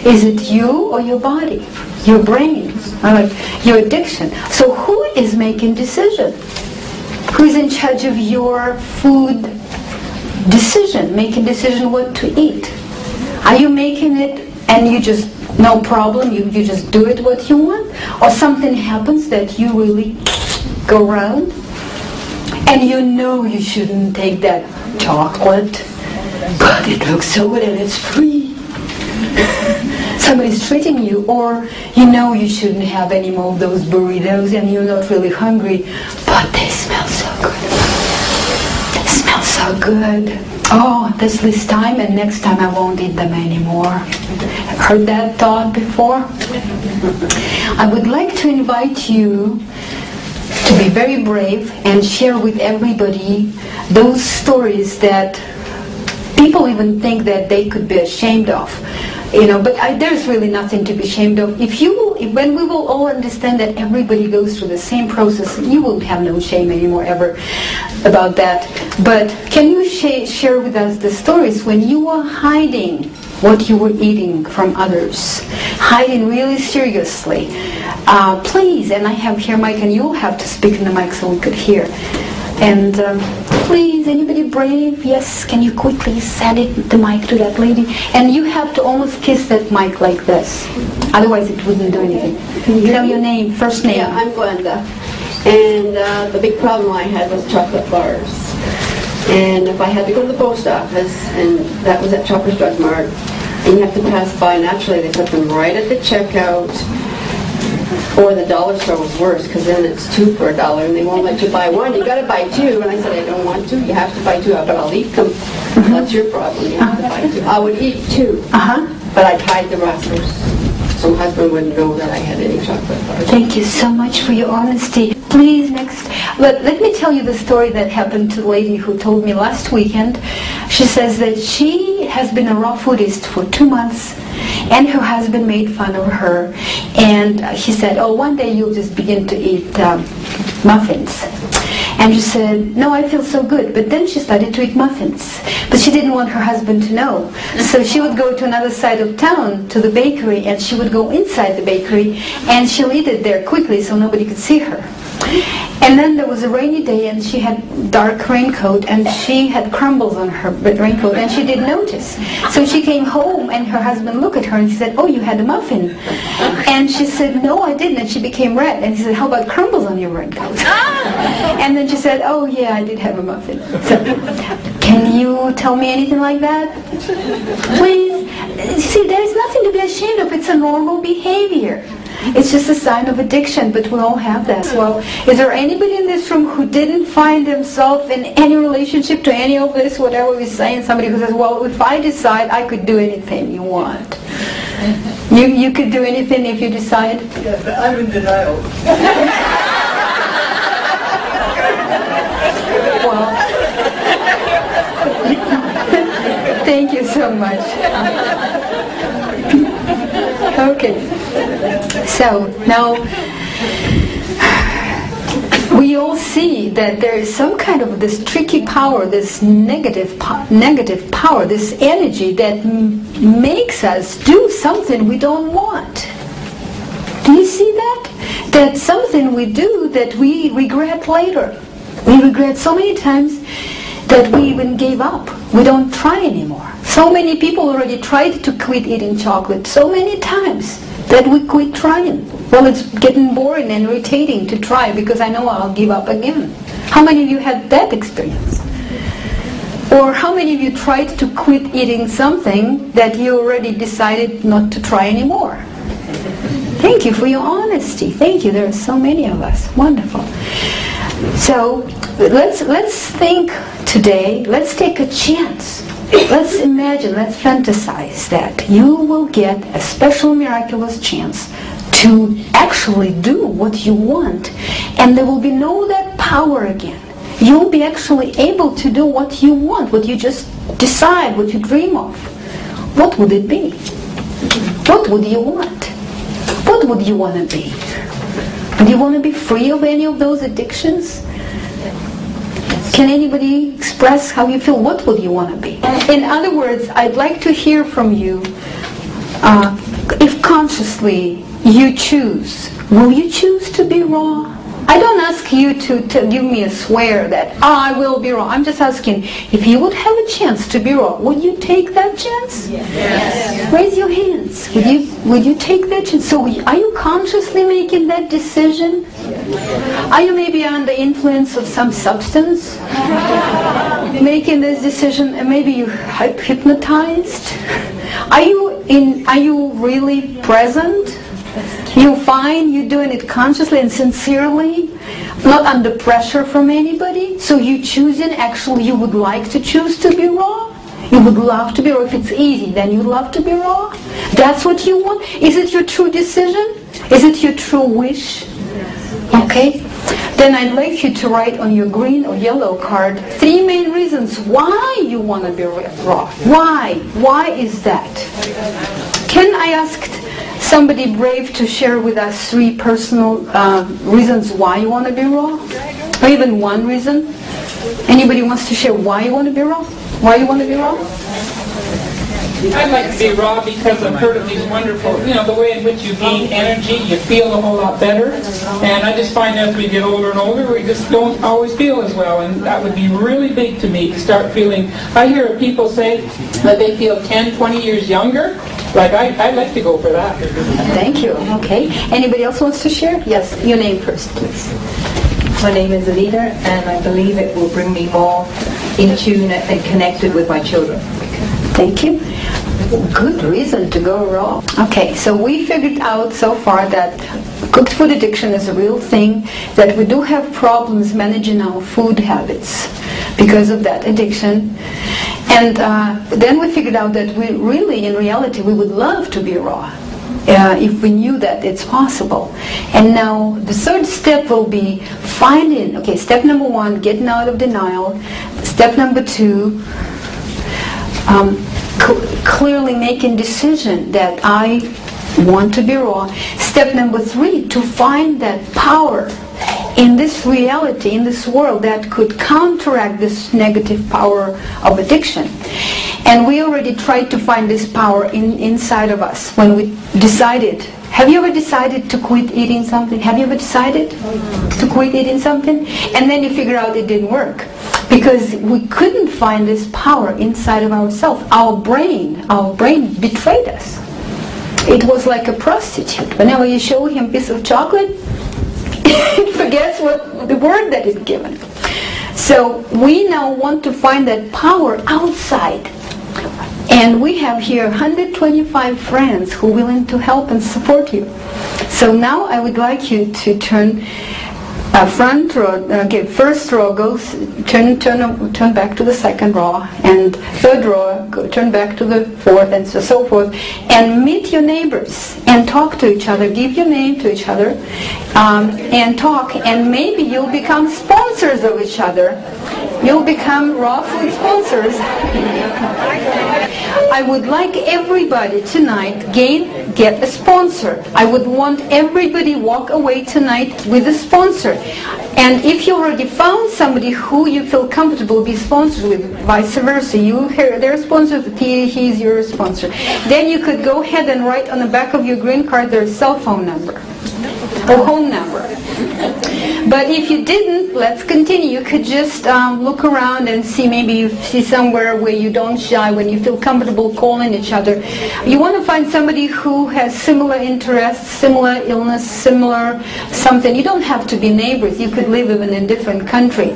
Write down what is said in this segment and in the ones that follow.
Is it you or your body? Your brain? Your addiction? So who is making decision? Who's in charge of your food decision? Making decision what to eat? Are you making it and you just, no problem, you just do it what you want? Or something happens that you really go around and you know you shouldn't take that chocolate, but it looks so good and it's free. Somebody's treating you, or you know you shouldn't have any more of those burritos and you're not really hungry, but they smell so good. They smell so good. Oh, this time and next time I won't eat them anymore. Heard that thought before? I would like to invite you to be very brave and share with everybody those stories that people even think that they could be ashamed of. But there's really nothing to be ashamed of. When we will all understand that everybody goes through the same process, you will have no shame anymore ever about that. But can you share with us the stories when you were hiding what you were eating from others? Hiding really seriously. Please, and I have here mic, and you'll have to speak in the mic so we could hear. And please, anybody brave? Yes, can you quickly send the mic to that lady? And you have to almost kiss that mic like this. Otherwise it wouldn't do anything. Can you tell your name, first name? Yeah, I'm Glenda. And the big problem I had was chocolate bars. And if I had to go to the post office, and that was at Shoppers Drug Mart, and you have to pass by, naturally they put them right at the checkout. Or the dollar store was worse, because then it's 2 for $1 and they won't let you buy one. You got to buy 2. And I said, I don't want to. You have to buy 2, but I'll eat them. That's your problem. You have to buy 2. I would eat 2, but I'd hide the wrappers so my husband wouldn't know that I had any chocolate bars. Thank you so much for your honesty. Please, next. But let me tell you the story that happened to the lady who told me last weekend. She says that she has been a raw foodist for 2 months. And her husband made fun of her, and he said, oh, one day you'll just begin to eat muffins. And she said, no, I feel so good. But then she started to eat muffins. But she didn't want her husband to know. So she would go to another side of town, to the bakery, and she would go inside the bakery, and she'll eat it there quickly so nobody could see her. And then there was a rainy day, and she had dark raincoat, and she had crumbles on her raincoat, and she didn't notice. So she came home, and her husband looked at her, and he said, oh, you had a muffin. And she said, no, I didn't, and she became red. And he said, how about crumbles on your raincoat? And then she said, oh, yeah, I did have a muffin. So, can you tell me anything like that? Please. See, there's nothing to be ashamed of. It's a normal behavior. It's just a sign of addiction, but we all have that. Well, is there anybody in this room who didn't find themselves in any relationship to any of this, whatever we're saying? Somebody who says, well, if I decide, I could do anything you want. You could do anything if you decide? Yeah, but I'm in denial. Well, thank you so much. Okay. So now we all see that there is some kind of this tricky power, this negative power, this energy that makes us do something we don't want. Do you see that? That's something we do that we regret later. We regret so many times that we even gave up. We don't try anymore. So many people already tried to quit eating chocolate so many times that we quit trying. Well, it's getting boring and irritating to try because I know I'll give up again. How many of you had that experience? Or how many of you tried to quit eating something that you already decided not to try anymore? Thank you for your honesty. Thank you. There are so many of us. Wonderful. So let's think today. Let's take a chance. Let's imagine, let's fantasize that you will get a special miraculous chance to actually do what you want, and there will be no that power again. You'll be actually able to do what you want, what you just decide, what you dream of. What would it be? What would you want? What would you want to be? Do you want to be free of any of those addictions? Can anybody express how you feel? What would you want to be? In other words, I'd like to hear from you consciously you choose, will you choose to be raw? I don't ask you to give me a swear that I will be raw. I'm just asking, if you would have a chance to be raw, would you take that chance? Yes. Raise your hands. Would you take that chance? So are you consciously making that decision? Are you maybe under influence of some substance? Making this decision, and maybe you hypnotized? Are you really present? You find you're doing it consciously and sincerely, not under pressure from anybody. So you choosing, actually you would like to choose to be raw. You would love to be raw. If it's easy, then you love to be raw. That's what you want. Is it your true decision? Is it your true wish? Okay. Then I'd like you to write on your green or yellow card 3 main reasons why you want to be raw. Why? Why is that? Can I ask somebody brave to share with us 3 personal reasons why you want to be raw? Or even 1 reason? Anybody wants to share why you want to be raw? Why you want to be raw? I'd like to be raw because I've heard of these wonderful, the way in which you gain energy, you feel a whole lot better. And I just find as we get older and older, we just don't always feel as well. And that would be really big to me, to start feeling. I hear people say that they feel 10, 20 years younger. Like, I'd like to go for that. Thank you. Okay. Anybody else wants to share? Yes, your name first, please. My name is Anita, and I believe it will bring me more in tune and connected with my children. Thank you. Good reason to go raw. Okay, so we figured out so far that cooked food addiction is a real thing, that we do have problems managing our food habits because of that addiction. And then we figured out that we really, in reality, we would love to be raw. If we knew that it's possible. And now the third step will be finding, okay, step number 1, getting out of denial. Step number 2, clearly making decision that I want to be raw. Step number 3, to find that power in this reality, in this world, that could counteract this negative power of addiction. And we already tried to find this power inside of us when we decided. Have you ever decided to quit eating something? Have you ever decided to quit eating something? And then you figure out it didn't work. Because we couldn't find this power inside of ourselves. Our brain betrayed us. It was like a prostitute. Whenever you show him a piece of chocolate, it forgets what the word that it's given. So we now want to find that power outside. And we have here 125 friends who are willing to help and support you. So now I would like you to turn front row, first row goes, turn back to the second row, and third row, turn back to the fourth, and so forth, and meet your neighbors, and talk to each other, give your name to each other, and talk, and maybe you'll become sponsors of each other. You'll become raw food sponsors. I would like everybody tonight get a sponsor. I would want everybody walk away tonight with a sponsor. And if you already found somebody who you feel comfortable be sponsored with, vice versa, you hear their sponsor, he's your sponsor. Then you could go ahead and write on the back of your green card their cell phone number or home number. But if you didn't, let's continue. You could just look around and see, maybe you see somewhere where you don't shy, when you feel comfortable calling each other. You want to find somebody who has similar interests, similar illness, similar something. You don't have to be neighbors. You could live even in a different country.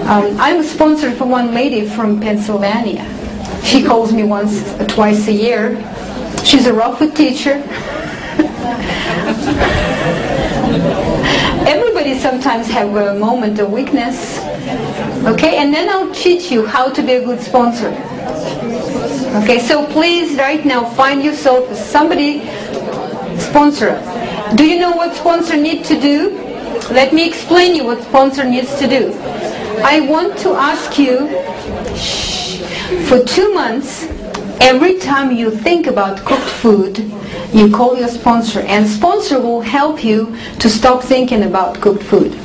I'm sponsored for one lady from Pennsylvania. She calls me once or twice a year. She's a raw food teacher. Everybody sometimes have a moment of weakness. Okay, and then I'll teach you how to be a good sponsor. Okay, so please right now find yourself somebody sponsor. Do you know what sponsor needs to do? Let me explain you what sponsor needs to do. I want to ask you, for 2 months, every time you think about cooked food, you call your sponsor, and sponsor will help you to stop thinking about cooked food.